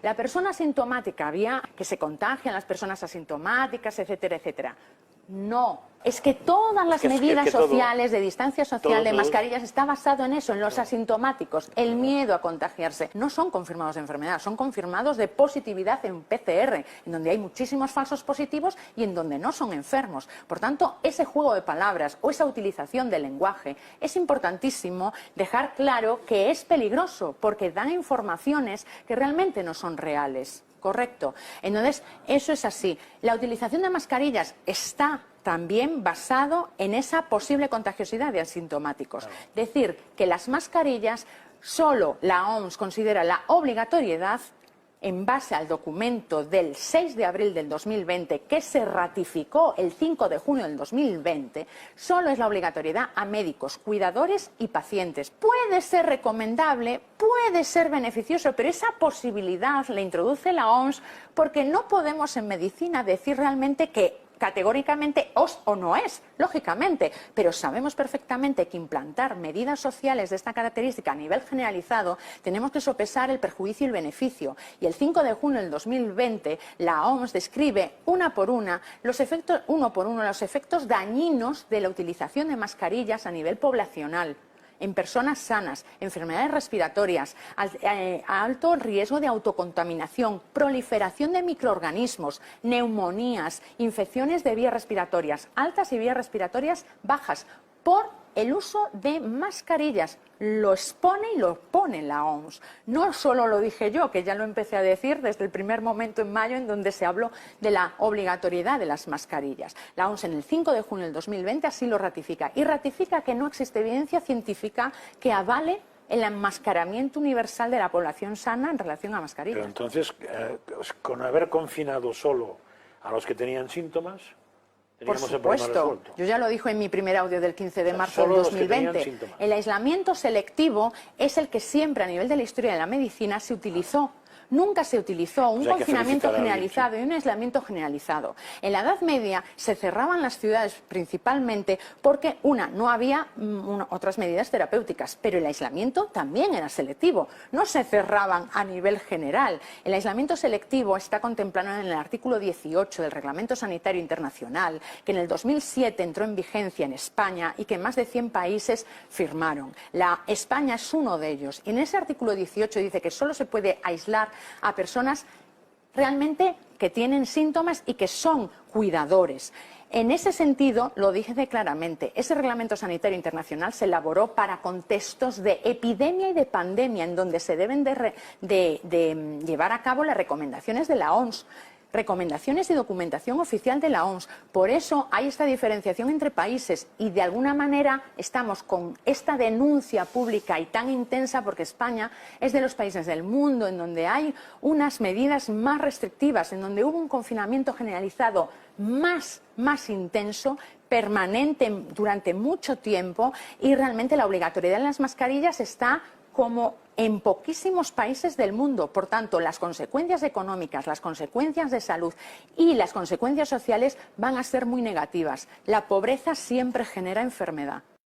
La persona asintomática, había que se contagian las personas asintomáticas, etcétera, etcétera. No, es que todas las medidas sociales, de distancia social, de mascarillas, está basado en eso, en los asintomáticos, el miedo a contagiarse. No son confirmados de enfermedad, son confirmados de positividad en PCR, en donde hay muchísimos falsos positivos y en donde no son enfermos. Por tanto, ese juego de palabras o esa utilización del lenguaje es importantísimo dejar claro que es peligroso, porque dan informaciones que realmente no son reales. Correcto. Entonces, eso es así. La utilización de mascarillas está también basado en esa posible contagiosidad de asintomáticos. Claro. Decir que las mascarillas, solo la OMS considera la obligatoriedad en base al documento del 6 de abril del 2020, que se ratificó el 5 de junio del 2020, solo es la obligatoriedad a médicos, cuidadores y pacientes. Puede ser recomendable, puede ser beneficioso, pero esa posibilidad la introduce la OMS porque no podemos en medicina decir realmente que categóricamente os o no es, lógicamente, pero sabemos perfectamente que implantar medidas sociales de esta característica a nivel generalizado tenemos que sopesar el perjuicio y el beneficio. Y el 5 de junio del 2020 la OMS describe uno por uno los efectos dañinos de la utilización de mascarillas a nivel poblacional, en personas sanas, enfermedades respiratorias, alto riesgo de autocontaminación, proliferación de microorganismos, neumonías, infecciones de vías respiratorias altas y vías respiratorias bajas, por el uso de mascarillas. Lo expone y lo pone la OMS. No solo lo dije yo, que ya lo empecé a decir desde el primer momento en mayo en donde se habló de la obligatoriedad de las mascarillas. La OMS en el 5 de junio del 2020 así lo ratifica y ratifica que no existe evidencia científica que avale el enmascaramiento universal de la población sana en relación a mascarillas. Pero entonces, con haber confinado solo a los que tenían síntomas, por supuesto, yo ya lo dije en mi primer audio del 15 de marzo del 2020. El aislamiento selectivo es el que siempre a nivel de la historia de la medicina se utilizó. Nunca se utilizó un confinamiento generalizado y un aislamiento generalizado. En la Edad Media se cerraban las ciudades principalmente porque, no había otras medidas terapéuticas, pero el aislamiento también era selectivo. No se cerraban a nivel general. El aislamiento selectivo está contemplado en el artículo 18 del Reglamento Sanitario Internacional, que en el 2007 entró en vigencia en España y que más de 100 países firmaron. España es uno de ellos. Y en ese artículo 18 dice que solo se puede aislar a personas realmente que tienen síntomas y que son cuidadores. En ese sentido, lo dije claramente, ese Reglamento Sanitario Internacional se elaboró para contextos de epidemia y de pandemia, en donde se deben de llevar a cabo las recomendaciones de la OMS. Recomendaciones y documentación oficial de la OMS. Por eso hay esta diferenciación entre países y de alguna manera estamos con esta denuncia pública y tan intensa porque España es de los países del mundo en donde hay unas medidas más restrictivas, en donde hubo un confinamiento generalizado más intenso, permanente durante mucho tiempo y realmente la obligatoriedad de las mascarillas está como en poquísimos países del mundo. Por tanto, las consecuencias económicas, las consecuencias de salud y las consecuencias sociales van a ser muy negativas. La pobreza siempre genera enfermedad.